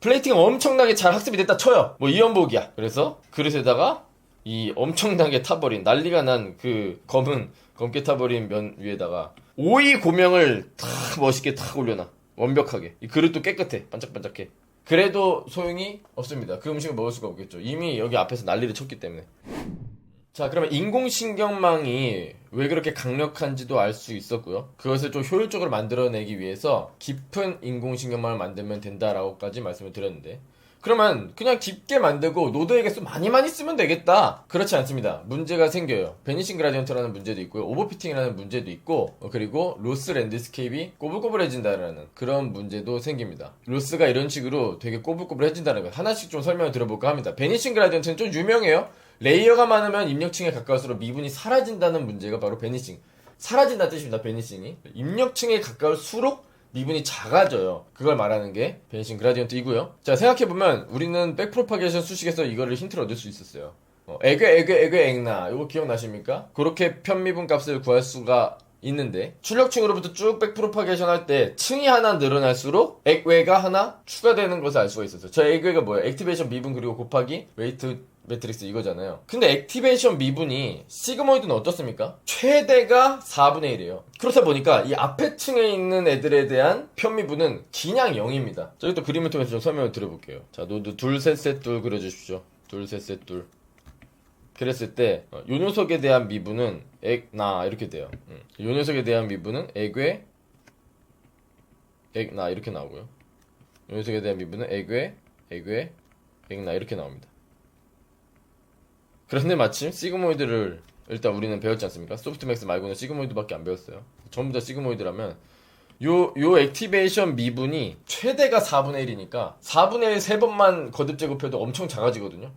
플레이팅은 엄청나게 잘 학습이 됐다 쳐요. 뭐 이연복이야. 그래서 그릇에다가 이 엄청나게 타버린 난리가 난 그 검게 타버린 면 위에다가 오이 고명을 탁 멋있게 탁 올려놔. 완벽하게. 이 그릇도 깨끗해. 반짝반짝해. 그래도 소용이 없습니다. 그 음식을 먹을 수가 없겠죠. 이미 여기 앞에서 난리를 쳤기 때문에. 자, 그러면 인공신경망이 왜 그렇게 강력한지도 알 수 있었고요. 그것을 좀 효율적으로 만들어내기 위해서 깊은 인공신경망을 만들면 된다라고까지 말씀을 드렸는데, 그러면 그냥 깊게 만들고 노드에게 많이 쓰면 되겠다. 그렇지 않습니다. 문제가 생겨요. 베니싱 그라디언트라는 문제도 있고요. 오버피팅이라는 문제도 있고, 그리고 로스 랜드스케이프가 꼬불꼬불해진다라는 그런 문제도 생깁니다. 로스가 이런 식으로 되게 꼬불꼬불해진다는 거 하나씩 좀 설명을 드려볼까 합니다. 베니싱 그라디언트는 좀 유명해요. 레이어가 많으면 입력층에 가까울수록 미분이 사라진다는 문제가 바로 베니싱. 사라진다는 뜻입니다. 베니싱이. 입력층에 가까울수록 미분이 작아져요. 그걸 말하는 게 베니싱 그라디언트이고요. 자, 생각해보면 우리는 백프로파게이션 수식에서 이거를 힌트를 얻을 수 있었어요. 액나 이거 기억나십니까? 그렇게 편미분 값을 구할 수가 있는데, 출력층으로부터 쭉 백프로파게이션 할 때 층이 하나 늘어날수록 액외가 하나 추가되는 것을 알 수가 있었어요. 저 액외가 뭐예요? 액티베이션 미분 그리고 곱하기 웨이트 매트릭스 이거잖아요. 근데 액티베이션 미분이 시그모이드는 어떻습니까? 최대가 4분의 1이에요. 그렇다 보니까 이 앞에 층에 있는 애들에 대한 편미분은 그냥 0입니다. 저기 또 그림을 통해서 좀 설명을 드려볼게요. 자, 노드 둘, 셋, 셋, 둘 그려주십시오. 둘, 셋, 셋, 둘. 그랬을 때 요 녀석에 대한 미분은 액나 이렇게 돼요. 요 녀석에 대한 미분은 액외 액나 이렇게 나오고요. 요 녀석에 대한 미분은 액외 액나 이렇게 나옵니다. 그런데 마침 시그모이드를 일단 우리는 배웠지 않습니까? 소프트맥스 말고는 시그모이드밖에 안 배웠어요. 전부 다 시그모이드라면 요 액티베이션 미분이 최대가 4분의 1이니까 4분의 1 3번만 거듭 제곱해도 엄청 작아지거든요.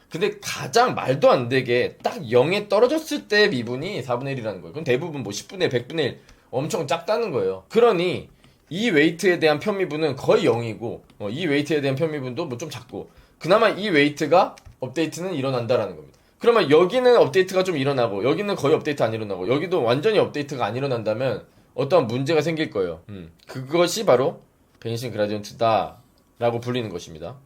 근데 가장 말도 안 되게 딱 0에 떨어졌을 때 미분이 4분의 1이라는 거예요. 그럼 대부분 뭐 10분의 1, 100분의 1 엄청 작다는 거예요. 그러니 이 웨이트에 대한 편미분은 거의 0이고 이 웨이트에 대한 편미분도 뭐 좀 작고, 그나마 이 웨이트가 업데이트는 일어난다라는 겁니다. 그러면 여기는 업데이트가 좀 일어나고 여기는 거의 업데이트 안 일어나고 여기도 완전히 업데이트가 안 일어난다면 어떠한 문제가 생길 거예요. 그것이 바로 베니싱 그라디언트다 라고 불리는 것입니다.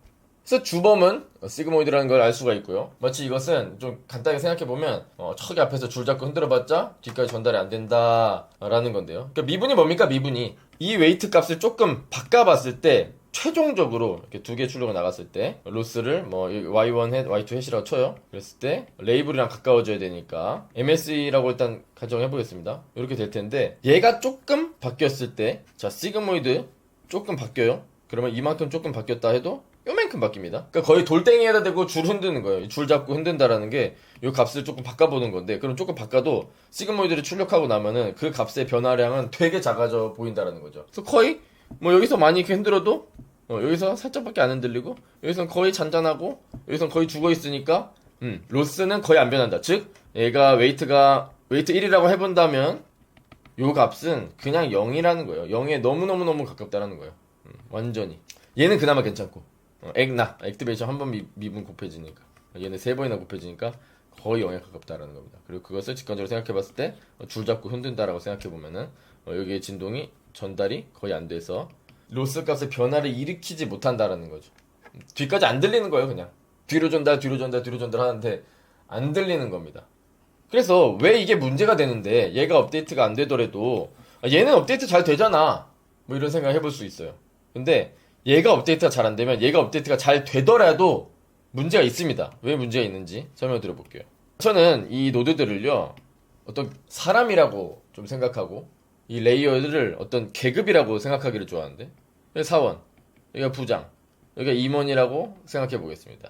그래서 주범은 시그모이드라는 걸 알 수가 있고요. 마치 이것은 좀 간단하게 생각해보면 저기 앞에서 줄 잡고 흔들어봤자 뒤까지 전달이 안 된다라는 건데요. 그러니까 미분이 뭡니까? 미분이 이 웨이트 값을 조금 바꿔봤을 때 최종적으로 이렇게 두 개 출력을 나갔을 때 로스를 뭐 y1 햇, y2 햇이라고 쳐요. 그랬을 때 레이블이랑 가까워져야 되니까 MSE라고 일단 가정해 보겠습니다. 이렇게 될 텐데 얘가 조금 바뀌었을 때, 자, 시그모이드 조금 바뀌어요. 그러면 이만큼 조금 바뀌었다 해도 요만큼 바뀝니다. 그러니까 거의 돌덩이에다 대고 줄 흔드는 거예요. 줄 잡고 흔든다라는 게 요 값을 조금 바꿔보는 건데, 그럼 조금 바꿔도 시그모이드를 출력하고 나면은 그 값의 변화량은 되게 작아져 보인다라는 거죠. 그래서 거의 뭐 여기서 많이 이렇게 흔들어도 여기서 살짝밖에 안 흔들리고 여기서는 거의 잔잔하고 여기서는 거의 죽어있으니까 로스는 거의 안 변한다. 즉 얘가 웨이트 1이라고 해본다면 요 값은 그냥 0이라는 거예요. 0에 너무너무 가깝다라는 거예요. 완전히. 얘는 그나마 괜찮고 액티베이션 한 번 미분 곱해지니까, 얘는 3번이나 곱해지니까 거의 0에 가깝다라는 겁니다. 그리고 그것을 직관적으로 생각해봤을 때 줄 잡고 흔든다라고 생각해보면은 여기에 진동이 전달이 거의 안 돼서 로스 값의 변화를 일으키지 못한다라는 거죠. 뒤까지 안 들리는 거예요. 그냥 뒤로 전달 하는데 안 들리는 겁니다. 그래서 왜 이게 문제가 되는데, 얘가 업데이트가 안 되더라도 얘는 업데이트 잘 되잖아 뭐 이런 생각 해볼 수 있어요. 근데 얘가 업데이트가 잘 안 되면 얘가 업데이트가 잘 되더라도 문제가 있습니다. 왜 문제가 있는지 설명 드려볼게요. 저는 이 노드들을요 어떤 사람이라고 좀 생각하고 이 레이어를 어떤 계급이라고 생각하기를 좋아하는데, 사원, 여기가 부장, 여기가 임원이라고 생각해 보겠습니다.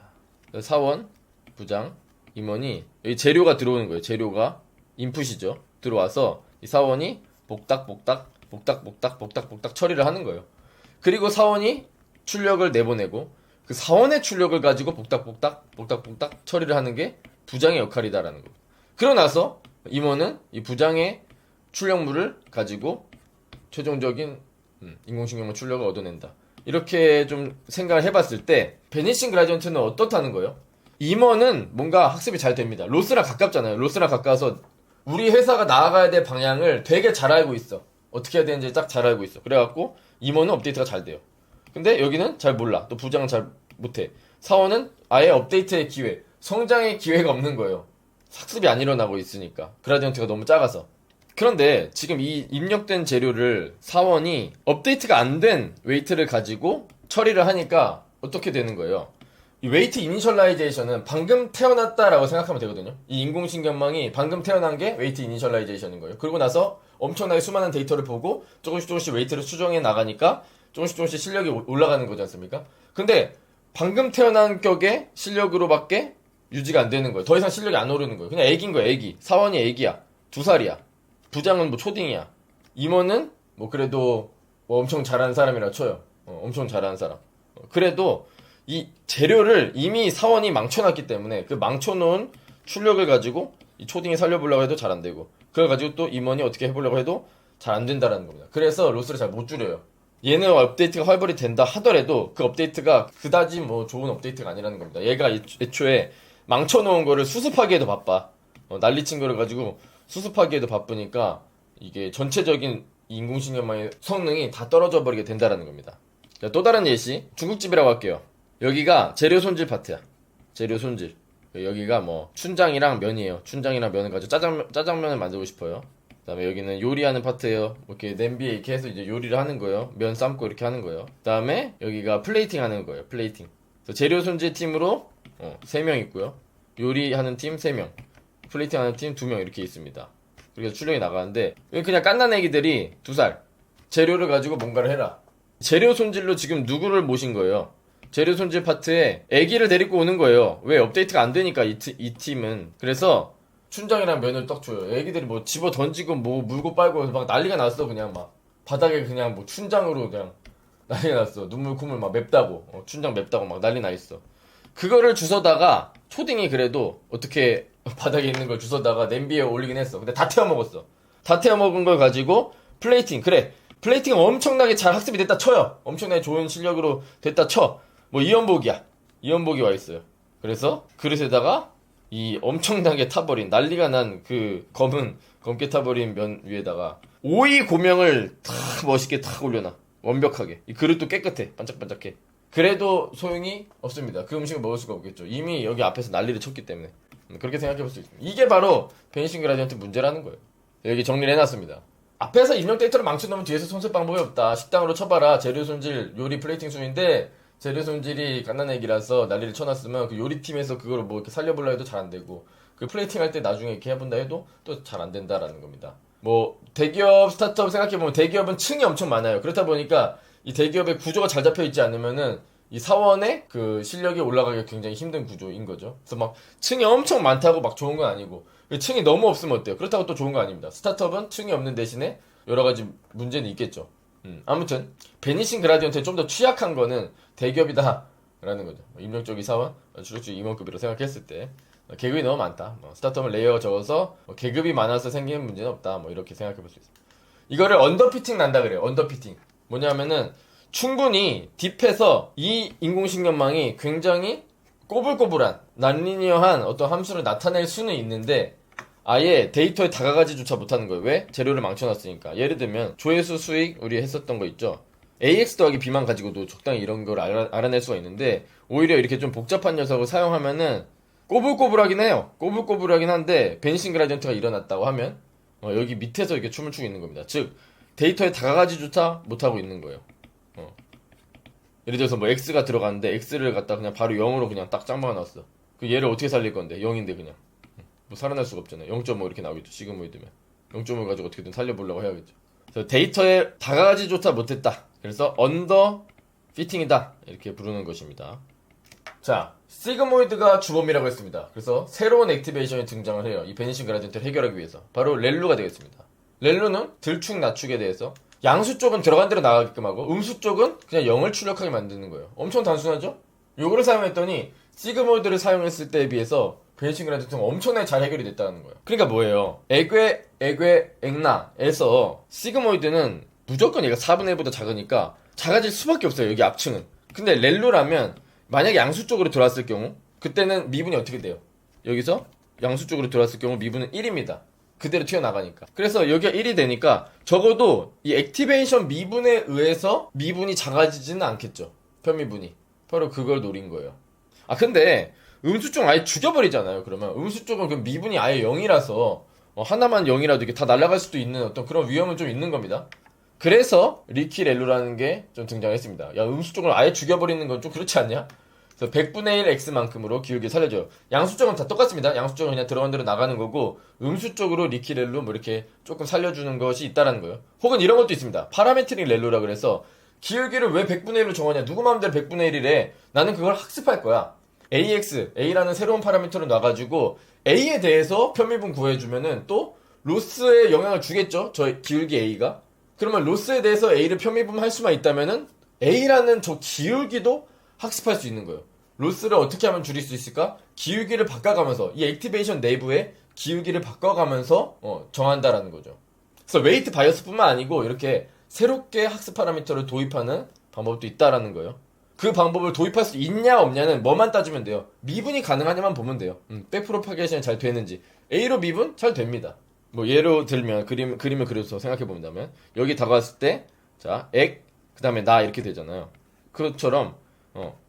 사원, 부장, 임원이 여기 재료가 들어오는 거예요. 재료가 인풋이죠. 들어와서 이 사원이 복닥 처리를 하는 거예요. 그리고 사원이 출력을 내보내고 그 사원의 출력을 가지고 복닥 처리를 하는 게 부장의 역할이다라는 겁니다. 그러고 나서 임원은 이 부장의 출력물을 가지고 최종적인 인공신경망 출력을 얻어낸다. 이렇게 좀 생각을 해봤을 때 베니싱 그라디언트는 어떻다는 거예요? 임원은 뭔가 학습이 잘 됩니다. 로스랑 가깝잖아요. 로스랑 가까워서 우리 회사가 나아가야 될 방향을 되게 잘 알고 있어. 어떻게 해야 되는지 딱 잘 알고 있어. 그래갖고 임원은 업데이트가 잘 돼요. 근데 여기는 잘 몰라. 또 부장은 잘 못해. 사원은 아예 업데이트의 기회, 성장의 기회가 없는 거예요. 학습이 안 일어나고 있으니까. 그라디언트가 너무 작아서. 그런데 지금 이 입력된 재료를 사원이 업데이트가 안 된 웨이트를 가지고 처리를 하니까 어떻게 되는 거예요? 이 웨이트 이니셜라이제이션은 방금 태어났다라고 생각하면 되거든요. 이 인공신경망이 방금 태어난 게 웨이트 이니셜라이제이션인 거예요. 그러고 나서 엄청나게 수많은 데이터를 보고 조금씩 웨이트를 수정해 나가니까 조금씩 실력이 올라가는 거지 않습니까? 근데 방금 태어난 격의 실력으로밖에 유지가 안 되는 거예요. 더 이상 실력이 안 오르는 거예요. 그냥 애기인 거예요, 애기. 사원이 애기야. 2살이야. 부장은 뭐 초딩이야. 임원은 뭐 그래도 뭐 엄청 잘하는 사람이라 쳐요. 엄청 잘하는 사람. 그래도 이 재료를 이미 사원이 망쳐놨기 때문에 그 망쳐놓은 출력을 가지고 이 초딩이 살려보려고 해도 잘 안 되고 그걸 가지고 또 임원이 어떻게 해보려고 해도 잘 안 된다라는 겁니다. 그래서 로스를 잘 못 줄여요. 얘는 업데이트가 활발히 된다 하더라도 그 업데이트가 그다지 뭐 좋은 업데이트가 아니라는 겁니다. 얘가 애초에 망쳐놓은 거를 수습하기에도 바빠. 난리친 거를 가지고 수습하기에도 바쁘니까 이게 전체적인 인공신경망의 성능이 다 떨어져 버리게 된다라는 겁니다. 자, 또 다른 예시 중국집이라고 할게요. 여기가 재료 손질 파트야. 재료 손질. 여기가 뭐 춘장이랑 면이에요. 춘장이랑 면을 가지고 짜장면을 만들고 싶어요. 그다음에 여기는 요리하는 파트예요. 이렇게 냄비에 이렇게 해서 이제 요리를 하는 거예요. 면 삶고 이렇게 하는 거예요. 그다음에 여기가 플레이팅 하는 거예요. 플레이팅. 재료 손질 팀으로 3명 있고요. 요리하는 팀 3명. 플레이팅 하는 팀 2명 이렇게 있습니다. 그래서 출력이 나가는데 그냥 깐난 애기들이 2살. 재료를 가지고 뭔가를 해라. 재료 손질로 지금 누구를 모신 거예요? 재료 손질 파트에 애기를 데리고 오는 거예요. 왜? 업데이트가 안 되니까 이 팀은. 그래서 춘장이랑 면을 딱 줘요. 애기들이 뭐 집어 던지고 뭐 물고 빨고 막 난리가 났어. 그냥 막 바닥에 그냥 뭐 춘장으로 그냥 난리가 났어. 눈물 콧물 막 맵다고 춘장 맵다고 막 난리 나 있어. 그거를 주워다가 초딩이 그래도 어떻게 바닥에 있는 걸 주워다가 냄비에 올리긴 했어. 근데 다 태워 먹었어. 다 태워 먹은 걸 가지고 플레이팅. 그래, 플레이팅은 엄청나게 잘 학습이 됐다 쳐요. 엄청나게 좋은 실력으로 됐다 쳐. 뭐 이연복이야. 이연복이 와 있어요. 그래서 그릇에다가 이 엄청나게 타버린 난리가 난 그 검게 타버린 면 위에다가 오이 고명을 탁 멋있게 탁 올려놔. 완벽하게. 이 그릇도 깨끗해. 반짝반짝해. 그래도 소용이 없습니다. 그 음식을 먹을 수가 없겠죠. 이미 여기 앞에서 난리를 쳤기 때문에. 그렇게 생각해볼 수 있습니다. 이게 바로 베니싱 그라디언트 문제라는 거예요. 여기 정리를 해놨습니다. 앞에서 입력 데이터를 망쳐놓으면 뒤에서 손쓸 방법이 없다. 식당으로 쳐봐라. 재료 손질, 요리 플레이팅 순인데 재료 손질이 갓난애기라서 난리를 쳐놨으면 그 요리팀에서 그걸 뭐 이렇게 살려보려 해도 잘 안 되고 그 플레이팅 할 때 나중에 이렇게 해본다 해도 또 잘 안 된다라는 겁니다. 뭐 대기업, 스타트업 생각해보면 대기업은 층이 엄청 많아요. 그렇다 보니까 이 대기업의 구조가 잘 잡혀 있지 않으면은 이 사원의 그 실력이 올라가기가 굉장히 힘든 구조인 거죠. 그래서 막 층이 엄청 많다고 막 좋은 건 아니고 층이 너무 없으면 어때요? 그렇다고 또 좋은 건 아닙니다. 스타트업은 층이 없는 대신에 여러 가지 문제는 있겠죠. 아무튼 베니싱 그라디언트에 좀 더 취약한 거는 대기업이다 라는 거죠. 임력적 이사원, 주력적 임원급이라고 생각했을 때 계급이 너무 많다. 스타트업은 레이어가 적어서 계급이 많아서 생기는 문제는 없다. 뭐 이렇게 생각해 볼 수 있습니다. 이거를 언더피팅 난다 그래요. 언더피팅. 뭐냐면은 충분히 딥해서 이 인공신경망이 굉장히 꼬불꼬불한 난리니어한 어떤 함수를 나타낼 수는 있는데 아예 데이터에 다가가지조차 못하는 거예요. 왜? 재료를 망쳐놨으니까. 예를 들면 조회수 수익 우리 했었던 거 있죠. AX 더하기 B만 가지고도 적당히 이런 걸 알아낼 수가 있는데 오히려 이렇게 좀 복잡한 녀석을 사용하면은 꼬불꼬불하긴 해요. 꼬불꼬불하긴 한데 베니싱 그라디언트가 일어났다고 하면 여기 밑에서 이렇게 춤을 추고 있는 겁니다. 즉 데이터에 다가가지조차 못하고 있는 거예요. 예를 들어서 뭐 X가 들어갔는데 X를 갖다 그냥 바로 0으로 그냥 딱 짱 박아놨어. 그 얘를 어떻게 살릴 건데 0인데 그냥 뭐 살아날 수가 없잖아요. 0.5 이렇게 나오겠죠. 시그모이드면 0.5 가지고 어떻게든 살려보려고 해야겠죠. 그래서 데이터에 다가가지조차 못했다. 그래서 언더 피팅이다 이렇게 부르는 것입니다. 자, 시그모이드가 주범이라고 했습니다. 그래서 새로운 액티베이션이 등장을 해요. 이 베니싱 그라디언트를 해결하기 위해서. 바로 렐루가 되겠습니다. 렐루는 들축 낮축에 대해서 양수 쪽은 들어간 대로 나가게끔 하고 음수 쪽은 그냥 0을 출력하게 만드는 거예요. 엄청 단순하죠? 요거를 사용했더니 시그모이드를 사용했을 때에 비해서 베니싱 그라디언트는 엄청나게 잘 해결이 됐다는 거예요. 그러니까 뭐예요? 액나에서 시그모이드는 무조건 얘가 4분의 1보다 작으니까 작아질 수밖에 없어요. 여기 앞층은. 근데 렐루라면 만약에 양수 쪽으로 들어왔을 경우 그때는 미분이 어떻게 돼요? 여기서 양수 쪽으로 들어왔을 경우 미분은 1입니다. 그대로 튀어나가니까. 그래서 여기가 1이 되니까 적어도 이 액티베이션 미분에 의해서 미분이 작아지지는 않겠죠. 편미분이. 바로 그걸 노린 거예요. 아 근데 음수 쪽은 아예 죽여버리잖아요. 그러면 음수 쪽은 그 미분이 아예 0이라서 하나만 0이라도 이게 다 날아갈 수도 있는 어떤 그런 위험은 좀 있는 겁니다. 그래서 리키렐루라는 게 좀 등장했습니다. 야 음수 쪽을 아예 죽여버리는 건 좀 그렇지 않냐? 그래서 100분의 1 x만큼으로 기울기 살려줘요. 양수 쪽은 다 똑같습니다. 양수 쪽은 그냥 들어간 대로 나가는 거고 음수 쪽으로 리키렐루 뭐 이렇게 조금 살려주는 것이 있다라는 거예요. 혹은 이런 것도 있습니다. 파라메트릭 렐루라 그래서 기울기를 왜 100분의 1로 정하냐? 누구 마음대로 100분의 1이래. 나는 그걸 학습할 거야. AX, A라는 새로운 파라미터로 놔가지고 A에 대해서 편미분 구해주면은 또 로스에 영향을 주겠죠? 저 기울기 A가. 그러면 로스에 대해서 A를 편미분할 수만 있다면은 A라는 저 기울기도 학습할 수 있는 거예요. 로스를 어떻게 하면 줄일 수 있을까? 기울기를 바꿔가면서 이 액티베이션 내부에 기울기를 바꿔가면서 정한다라는 거죠. 그래서 웨이트 바이어스뿐만 아니고 이렇게 새롭게 학습 파라미터를 도입하는 방법도 있다라는 거예요. 그 방법을 도입할 수 있냐 없냐는 뭐만 따지면 돼요. 미분이 가능하냐만 보면 돼요. 백프로파게이션이 잘 되는지. A로 미분 잘 됩니다. 뭐 예로 들면 그림을 그려서 생각해 본다면 여기 다가왔을 때 자, 액 그다음에 나 이렇게 되잖아요. 그것처럼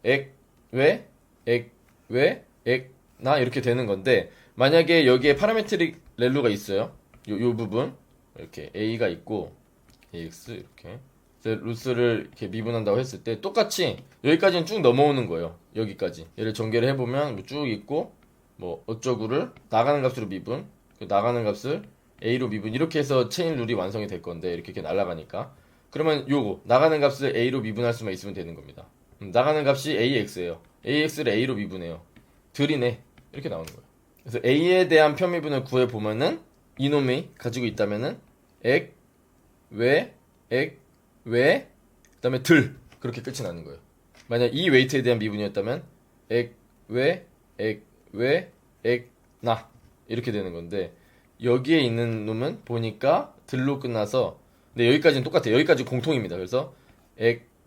액 왜 액 왜 액 나 이렇게 되는 건데 만약에 여기에 파라메트릭 렐루가 있어요. 요 부분 이렇게 A가 있고 AX 이렇게 루스를 이렇게 미분한다고 했을 때 똑같이 여기까지는 쭉 넘어오는 거예요. 여기까지 얘를 전개를 해보면 뭐쭉 있고 뭐 어쩌구를 나가는 값으로 미분 나가는 값을 A로 미분 이렇게 해서 체인 룰이 완성이 될 건데 이렇게 날아가니까 그러면 요거 나가는 값을 A로 미분할 수만 있으면 되는 겁니다. 나가는 값이 AX예요. AX를 A로 미분해요. 들이네 이렇게 나오는 거예요. 그래서 A에 대한 편미분을 구해보면은 이놈이 가지고 있다면은 액, 왜, 그 다음에 들 그렇게 끝이 나는 거예요. 만약 이 웨이트에 대한 미분이었다면 액, 왜, 나 이렇게 되는 건데 여기에 있는 놈은 보니까 들로 끝나서 근데 여기까지는 똑같아요. 여기까지 공통입니다. 그래서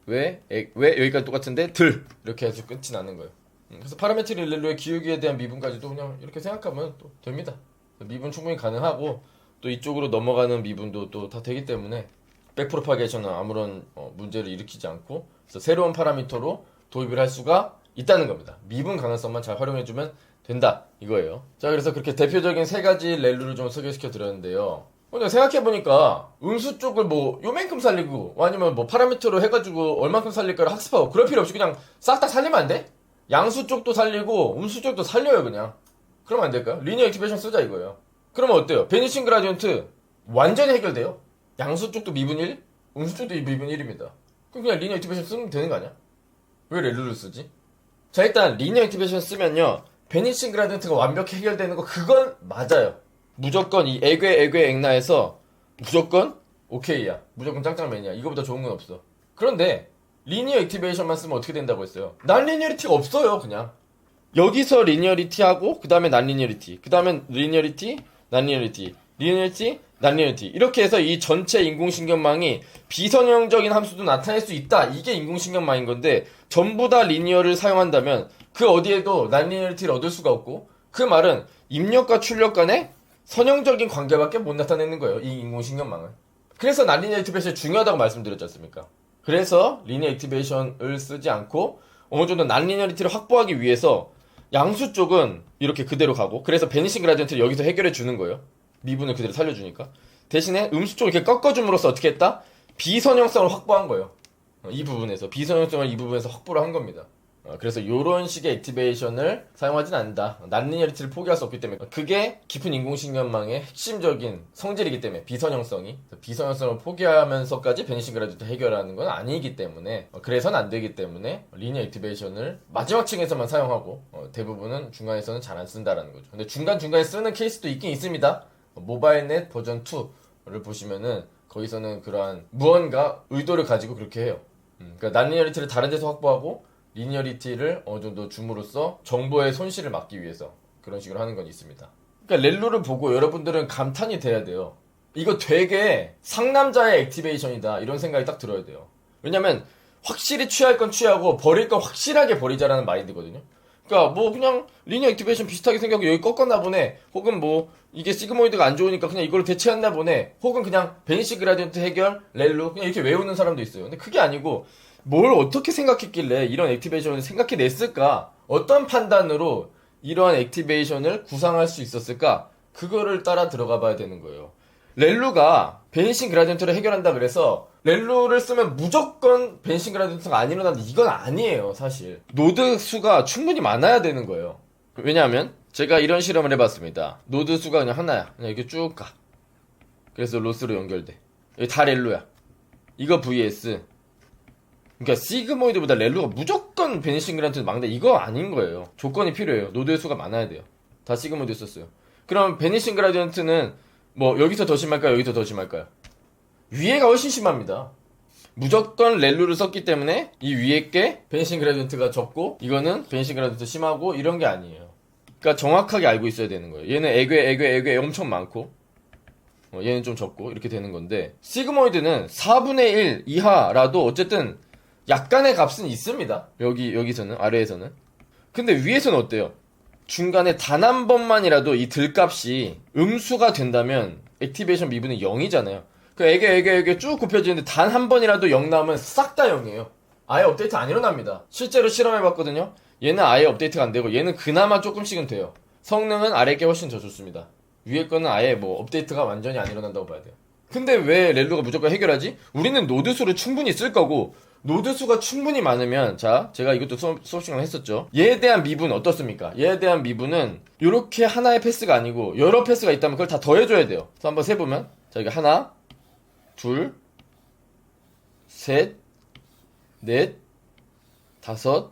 왜 여기까지 똑같은데 들 이렇게 해서 끝이 나는 거예요. 그래서 파라메트릭 렐루의 기울기에 대한 미분까지도 그냥 이렇게 생각하면 또 됩니다. 미분 충분히 가능하고 또 이쪽으로 넘어가는 미분도 또 다 되기 때문에 백프로파게이션은 아무런 문제를 일으키지 않고 그래서 새로운 파라미터로 도입을 할 수가 있다는 겁니다. 미분 가능성만 잘 활용해주면 된다 이거예요. 자 그래서 그렇게 대표적인 세 가지 렐루를 좀 소개시켜 드렸는데요. 근데 생각해보니까 음수 쪽을 뭐 요만큼 살리고 아니면 뭐 파라미터로 해가지고 얼만큼 살릴까를 학습하고 그럴 필요 없이 그냥 싹 다 살리면 안 돼? 양수 쪽도 살리고 음수 쪽도 살려요 그냥. 그러면 안 될까요? 리니어 액티베이션 쓰자 이거예요. 그러면 어때요? 베니싱 그라디언트 완전히 해결돼요. 양수 쪽도 미분 1, 음수 쪽도 미분 1입니다. 그럼 그냥 리니어 액티베이션 쓰면 되는 거 아니야? 왜 렐루를 쓰지? 자 일단 리니어 액티베이션 쓰면요 베니싱 그라디언트가 완벽히 해결되는 거 그건 맞아요. 무조건 이 액나에서 무조건 오케이야. 무조건 짱짱맨이야. 이거보다 좋은 건 없어. 그런데 리니어 액티베이션만 쓰면 어떻게 된다고 했어요? 난 리니어리티가 없어요 그냥. 여기서 리니어리티하고 그 다음에 난 리니어리티 그 다음에 리니어리티 난 리니어리티 리니어리티 난 리니어리티 이렇게 해서 이 전체 인공신경망이 비선형적인 함수도 나타낼 수 있다. 이게 인공신경망인 건데 전부 다 리니어를 사용한다면 그 어디에도 난 리니어리티를 얻을 수가 없고 그 말은 입력과 출력 간의 선형적인 관계밖에 못 나타내는 거예요. 이 인공신경망은. 그래서 난 리니어 액티베이션이 중요하다고 말씀드렸지 않습니까? 그래서 리니어 액티베이션을 쓰지 않고 어느 정도 난 리니어리티를 확보하기 위해서 양수 쪽은 이렇게 그대로 가고 그래서 베니싱 그라디언트를 여기서 해결해 주는 거예요. 미분을 그대로 살려주니까. 대신에 음수 쪽을 이렇게 꺾어줌으로써 어떻게 했다? 비선형성을 확보한 거예요. 이 부분에서 비선형성을 이 부분에서 확보를 한 겁니다. 그래서 이런 식의 액티베이션을 사용하진 않는다. 난리니어리티를 포기할 수 없기 때문에 그게 깊은 인공신경망의 핵심적인 성질이기 때문에 비선형성을 포기하면서까지 베니싱 그라디언트 해결하는 건 아니기 때문에 그래서는 안 되기 때문에 리니어 액티베이션을 마지막 층에서만 사용하고 대부분은 중간에서는 잘 안 쓴다라는 거죠. 근데 중간중간에 쓰는 케이스도 있긴 있습니다. 모바일넷 버전 2를 보시면은 거기서는 그러한 무언가 의도를 가지고 그렇게 해요. 그러니까 난리니어리티를 다른 데서 확보하고 리니어리티를 어느 정도 줌으로써 정보의 손실을 막기 위해서 그런 식으로 하는 건 있습니다. 그러니까 렐루를 보고 여러분들은 감탄이 돼야 돼요. 이거 되게 상남자의 액티베이션이다 이런 생각이 딱 들어야 돼요. 왜냐면 확실히 취할 건 취하고 버릴 건 확실하게 버리자라는 마인드거든요. 그러니까 뭐 그냥 리니어 액티베이션 비슷하게 생겨서 여기 꺾었나 보네. 혹은 뭐 이게 시그모이드가 안 좋으니까 그냥 이걸 대체했나 보네. 혹은 그냥 베니시 그라디언트 해결 렐루 그냥 이렇게 외우는 사람도 있어요. 근데 그게 아니고 뭘 어떻게 생각했길래 이런 액티베이션을 생각해냈을까? 어떤 판단으로 이러한 액티베이션을 구상할 수 있었을까? 그거를 따라 들어가 봐야 되는 거예요. 렐루가 베니싱 그라디언트를 해결한다 그래서 렐루를 쓰면 무조건 베니싱 그라디언트가 안 일어나는데 이건 아니에요, 사실. 노드 수가 충분히 많아야 되는 거예요. 왜냐하면 제가 이런 실험을 해봤습니다. 노드 수가 그냥 하나야. 그냥 이렇게 쭉 가. 그래서 로스로 연결돼. 여기 다 렐루야. 이거 vs 그러니까 시그모이드보다 렐루가 무조건 베니싱 그라디언트 막는다. 이거 아닌 거예요. 조건이 필요해요. 노드의 수가 많아야 돼요. 다 시그모이드 썼어요. 그럼 베니싱 그라디언트는 뭐 여기서 더 심할까요? 여기서 더 심할까요? 위에가 훨씬 심합니다. 무조건 렐루를 썼기 때문에 이 위에 게 베니싱 그라디언트가 적고 이거는 베니싱 그라디언트 심하고 이런 게 아니에요. 그러니까 정확하게 알고 있어야 되는 거예요. 얘는 애괴 엄청 많고 얘는 좀 적고 이렇게 되는 건데 시그모이드는 4분의 1 이하라도 어쨌든 약간의 값은 있습니다. 여기서는 아래에서는. 근데 위에서는 어때요? 중간에 단 한 번만이라도 이 들값이 음수가 된다면 액티베이션 미분은 0이잖아요. 그 애게 쭉 굽혀지는데 단 한 번이라도 0 나오면 싹 다 0이에요. 아예 업데이트 안 일어납니다. 실제로 실험해봤거든요. 얘는 아예 업데이트가 안 되고 얘는 그나마 조금씩은 돼요. 성능은 아래 게 훨씬 더 좋습니다. 위에 거는 아예 뭐 업데이트가 완전히 안 일어난다고 봐야 돼요. 근데 왜 렐루가 무조건 해결하지? 우리는 노드 수를 충분히 쓸 거고 노드 수가 충분히 많으면 자 제가 이것도 수업 시간에 했었죠. 얘에 대한 미분 어떻습니까? 얘에 대한 미분은 이렇게 하나의 패스가 아니고 여러 패스가 있다면 그걸 다 더해줘야 돼요. 그래서 한번 세보면 자 이게 하나 둘 셋 넷 다섯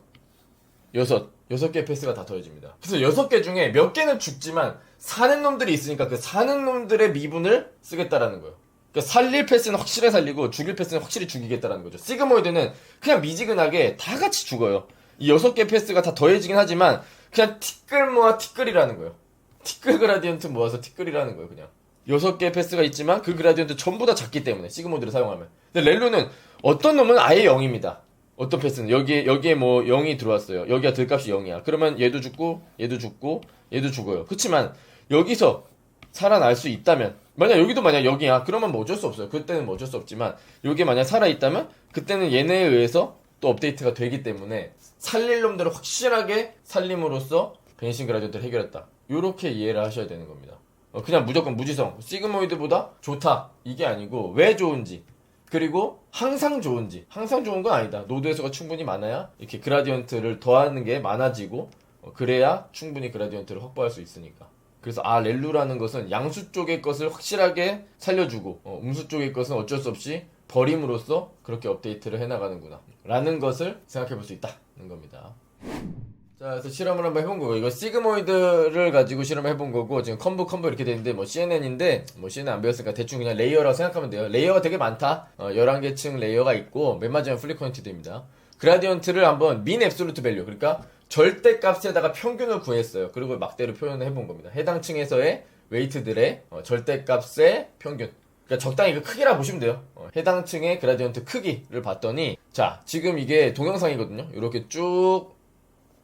여섯 개의 패스가 다 더해집니다. 그래서 6개 중에 몇 개는 죽지만 사는 놈들이 있으니까 그 사는 놈들의 미분을 쓰겠다라는 거예요. 그러니까 살릴 패스는 확실히 살리고 죽일 패스는 확실히 죽이겠다라는 거죠. 시그모이드는 그냥 미지근하게 다 같이 죽어요. 이 6개 패스가 다 더해지긴 하지만 그냥 티끌 모아 티끌이라는 거예요. 티끌 그라디언트 모아서 티끌이라는 거예요. 그냥 6개 패스가 있지만 그 그라디언트 전부 다 작기 때문에 시그모이드를 사용하면. 근데 렐루는 어떤 놈은 아예 0입니다. 어떤 패스는 여기에 뭐 0이 들어왔어요. 여기가 들값이 0이야. 그러면 얘도 죽고 얘도 죽고 얘도 죽어요. 그렇지만 여기서 살아날 수 있다면 만약 여기도 만약 0이야. 그러면 뭐 어쩔 수 없어요. 그때는 뭐 어쩔 수 없지만 여기 만약 살아있다면 그때는 얘네에 의해서 또 업데이트가 되기 때문에 살릴 놈들을 확실하게 살림으로써 베니싱 그라디언트를 해결했다. 요렇게 이해를 하셔야 되는 겁니다. 그냥 무조건 무지성 시그모이드보다 좋다 이게 아니고 왜 좋은지 그리고 항상 좋은지 항상 좋은 건 아니다. 노드의 수가 충분히 많아야 이렇게 그라디언트를 더하는 게 많아지고 그래야 충분히 그라디언트를 확보할 수 있으니까. 그래서 렐루라는 것은 양수 쪽의 것을 확실하게 살려주고 음수 쪽의 것은 어쩔 수 없이 버림으로써 그렇게 업데이트를 해나가는구나 라는 것을 생각해 볼 수 있다는 겁니다. 자, 그래서 실험을 한번 해본 거고, 이거 시그모이드를 가지고 실험을 해본 거고, 지금 컴보 이렇게 되는데, 뭐 CNN인데, 뭐 CNN 안 배웠으니까 대충 그냥 레이어라고 생각하면 돼요. 레이어가 되게 많다. 11개층 레이어가 있고, 맨 마지막에 플리코인티드입니다. 그라디언트를 한번 민 앱솔루트 밸류, 그러니까 절대값에다가 평균을 구했어요. 그리고 막대로 표현을 해본 겁니다. 해당 층에서의 웨이트들의 절대값의 평균. 그러니까 적당히 그 크기라 보시면 돼요. 해당 층의 그라디언트 크기를 봤더니, 자, 지금 이게 동영상이거든요. 이렇게 쭉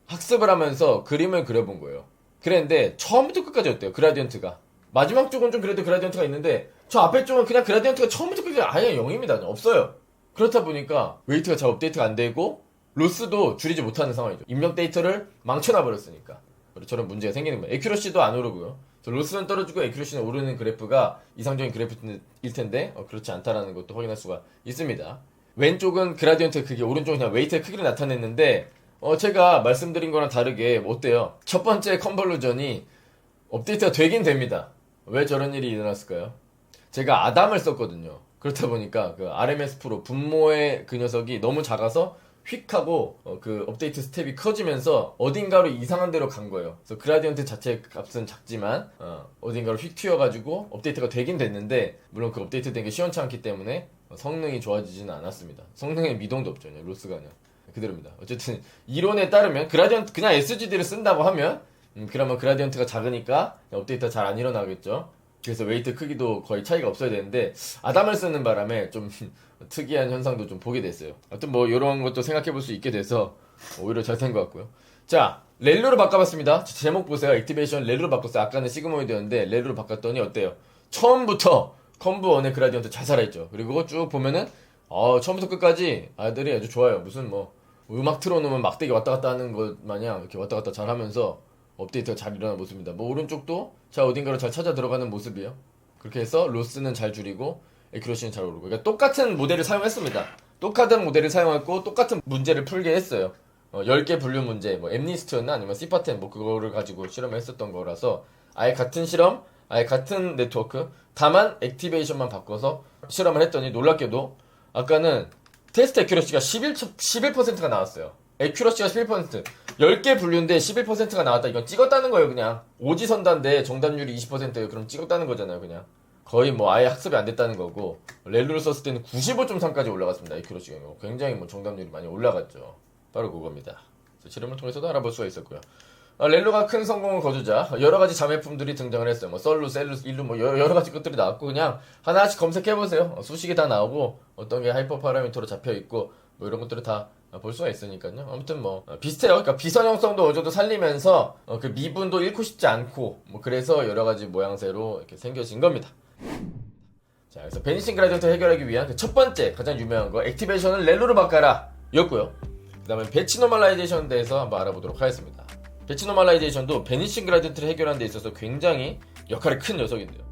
학습을 하면서 그림을 그려본 거예요. 그랬는데 처음부터 끝까지 어때요? 그라디언트가. 마지막 쪽은 좀 그래도 그라디언트가 있는데 저 앞에 쪽은 그냥 그라디언트가 처음부터 끝까지 아예 0입니다. 없어요. 그렇다 보니까 웨이트가 잘 업데이트가 안 되고 로스도 줄이지 못하는 상황이죠. 입력 데이터를 망쳐놔 버렸으니까. 저런 문제가 생기는 거예요. 에큐러시도 안 오르고요. 로스는 떨어지고 에큐러시는 오르는 그래프가 이상적인 그래프일 텐데 그렇지 않다라는 것도 확인할 수가 있습니다. 왼쪽은 그라디언트의 크기, 오른쪽은 그냥 웨이트의 크기를 나타냈는데 제가 말씀드린 거랑 다르게 어때요? 첫 번째 컨볼루전이 업데이트가 되긴 됩니다. 왜 저런 일이 일어났을까요? 제가 아담을 썼거든요. 그렇다 보니까 그 RMS 프로 분모의 그 녀석이 너무 작아서 휙 하고 그 업데이트 스텝이 커지면서 어딘가로 이상한 데로 간 거예요. 그래서 그라디언트 자체 값은 작지만 어딘가로 휙 튀어가지고 업데이트가 되긴 됐는데 물론 그 업데이트 된 게 시원치 않기 때문에 성능이 좋아지지는 않았습니다. 성능에 미동도 없죠. 로스가 그냥 그대로입니다. 어쨌든 이론에 따르면 그라디언트 그냥 SGD를 쓴다고 하면 그러면 그라디언트가 작으니까 업데이트가 잘 안 일어나겠죠. 그래서 웨이트 크기도 거의 차이가 없어야 되는데 아담을 쓰는 바람에 좀 특이한 현상도 좀 보게 됐어요. 하여튼 뭐 이런 것도 생각해 볼 수 있게 돼서 오히려 잘 된 것 같고요. 자, 렐로로 바꿔봤습니다. 제목 보세요. 액티베이션 렐로로 바꿨어요. 아까는 시그모이드였는데 렐로로 바꿨더니 어때요? 처음부터 컴브 원의 그라디언트 잘 살아있죠. 그리고 쭉 보면은 처음부터 끝까지 아들이 아주 좋아요. 무슨 뭐 음악 틀어놓으면 막대기 왔다 갔다 하는 것 마냥 이렇게 왔다 갔다 잘 하면서 업데이트가 잘 일어나는 모습입니다. 뭐 오른쪽도 자 어딘가로 잘 찾아 들어가는 모습이에요. 그렇게 해서 로스는 잘 줄이고 에큐러시는 잘 오르고. 그러니까 똑같은 모델을 사용했습니다. 똑같은 모델을 사용했고 똑같은 문제를 풀게 했어요. 10개 분류 문제, 뭐 엠니스트였나 아니면 C파텐 뭐 그거를 가지고 실험을 했었던 거라서 아예 같은 실험, 아예 같은 네트워크, 다만 액티베이션만 바꿔서 실험을 했더니 놀랍게도 아까는 테스트 에큐러시가 11%가 나왔어요. 에큐러시가 11%. 10개 분류인데 11%가 나왔다. 이건 찍었다는 거예요, 그냥. 오지선다인데 정답률이 20%예요. 그럼 찍었다는 거잖아요, 그냥. 거의 뭐 아예 학습이 안 됐다는 거고. 렐루를 썼을 때는 95.3까지 올라갔습니다, 에큐러시가. 굉장히 뭐 정답률이 많이 올라갔죠. 바로 그겁니다. 실험을 통해서도 알아볼 수가 있었고요. 렐로가 큰 성공을 거두자 여러 가지 자매품들이 등장을 했어요. 뭐 썰루, 셀루, 일루 뭐 여러 가지 것들이 나왔고 그냥 하나씩 검색해 보세요. 수식이 다 나오고 어떤 게 하이퍼 파라미터로 잡혀 있고 뭐 이런 것들을 다 볼 수가 있으니까요. 아무튼 뭐 비슷해요. 그러니까 비선형성도 어느 정도 살리면서 그 미분도 잃고 싶지 않고 뭐 그래서 여러 가지 모양새로 이렇게 생겨진 겁니다. 자, 그래서 베니싱 그라디언트 해결하기 위한 그 첫 번째 가장 유명한 거 액티베이션을 렐로로 바꿔라 였고요. 그 다음에 배치 노멀라이제이션에 대해서 한번 알아보도록 하겠습니다. 배치 노멀라이제이션도 베니싱 그라디언트를 해결하는 데 있어서 굉장히 역할이 큰 녀석인데요.